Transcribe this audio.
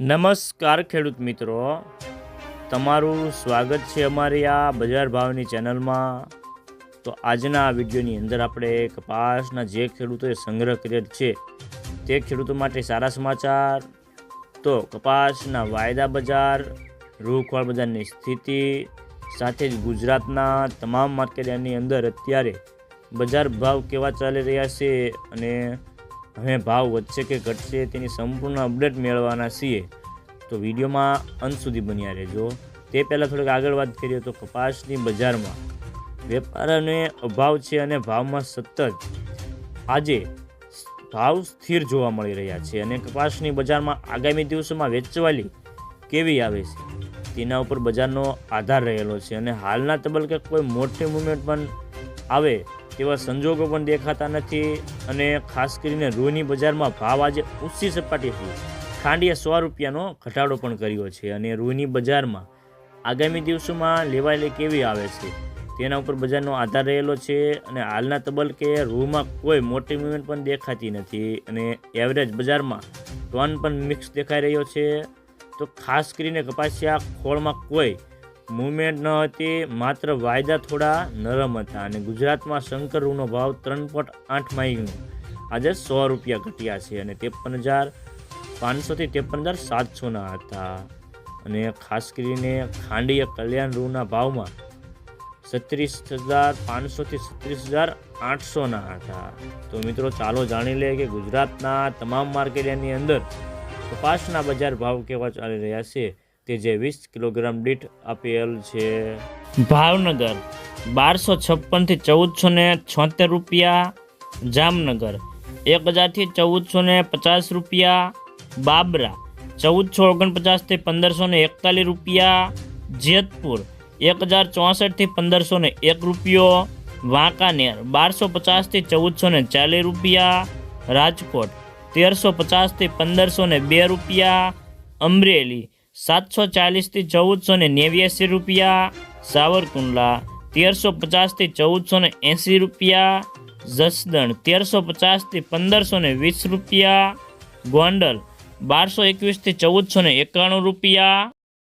નમસ્કાર ખેડૂત મિત્રો, તમારું સ્વાગત છે અમારી આ બજાર ભાવની ચેનલમાં। તો આજના આ વિડીયોની અંદર આપણે કપાસના જે ખેડૂતોએ સંગ્રહ કરેલ છે તે ખેડૂતો માટે સારા સમાચાર। તો કપાસના વાયદા બજાર, રૂખવાળ બજારની સ્થિતિ સાથે જ ગુજરાતના તમામ માર્કેટની અંદર અત્યારે બજાર ભાવ કેવા ચાલી રહ્યા છે અને હવે ભાવ વધશે કે ઘટશે તેની સંપૂર્ણ અપડેટ મેળવવાના છીએ। તો વિડીયોમાં અંત સુધી બન્યા રહેજો। તે પહેલાં થોડીક આગળ વાત કરીએ તો કપાસની બજારમાં વેપારને અભાવ છે અને ભાવમાં સતત આજે ભાવ સ્થિર જોવા મળી રહ્યા છે અને કપાસની બજારમાં આગામી દિવસોમાં વેચવાલી કેવી આવે છે તેના ઉપર બજારનો આધાર રહેલો છે અને હાલના તબક્કે કોઈ મોટી મૂવમેન્ટ પણ આવે તેવા સંજોગો પણ દેખાતા નથી અને ખાસ કરીને રૂની બજારમાં ભાવ આજે ઊંચી સપાટીથી ખાંડીએ 100 રૂપિયાનો ઘટાડો પણ કર્યો છે અને રૂની બજારમાં આગામી દિવસોમાં લેવાયેલી કેવી આવે છે તેના ઉપર બજારનો આધાર રહેલો છે અને હાલના તબક્કે રૂમાં કોઈ મોટી મૂવમેન્ટ પણ દેખાતી નથી અને એવરેજ બજારમાં ટોન પણ મિક્સ દેખાઈ રહ્યો છે। તો ખાસ કરીને કપાસિયા ખોળમાં કોઈ મૂવમેન્ટ ન હતી, માત્ર વાયદા થોડા નરમ હતા અને ગુજરાતમાં શંકર રૂનો ભાવ 3.8 માઇલનો આજે 100 રૂપિયા ઘટ્યા છે અને 53,500 થી 53,700ના હતા અને ખાસ કરીને ખાંડીય કલ્યાણ રૂના ભાવમાં 36,500 થી 36,800ના હતા। તો મિત્રો ચાલો જાણી લઈએ કે ગુજરાતના તમામ માર્કેટની અંદર કપાસના બજાર ભાવ કેવા ચાલી રહ્યા છે તે જે 20 કિલોગ્રામ દીઠ આપેલ છે। ભાવનગર 1256 થી 1476 રૂપિયા, જામનગર 1000 થી 1450 રૂપિયા, બાબરા 1449 થી 1541 રૂપિયા, જેતપુર 1064 થી 1501 રૂપિયો, વાંકાનેર 1250 થી 1440 રૂપિયા, રાજકોટ 1350 થી 1502 રૂપિયા, અમરેલી 740 થી 1489 રૂપિયા, સાવરકુંડલા 1350 થી 1480 રૂપિયા, જસદણ 1350 થી 1520 રૂપિયા, ગોંડલ 1221 થી 1491 રૂપિયા,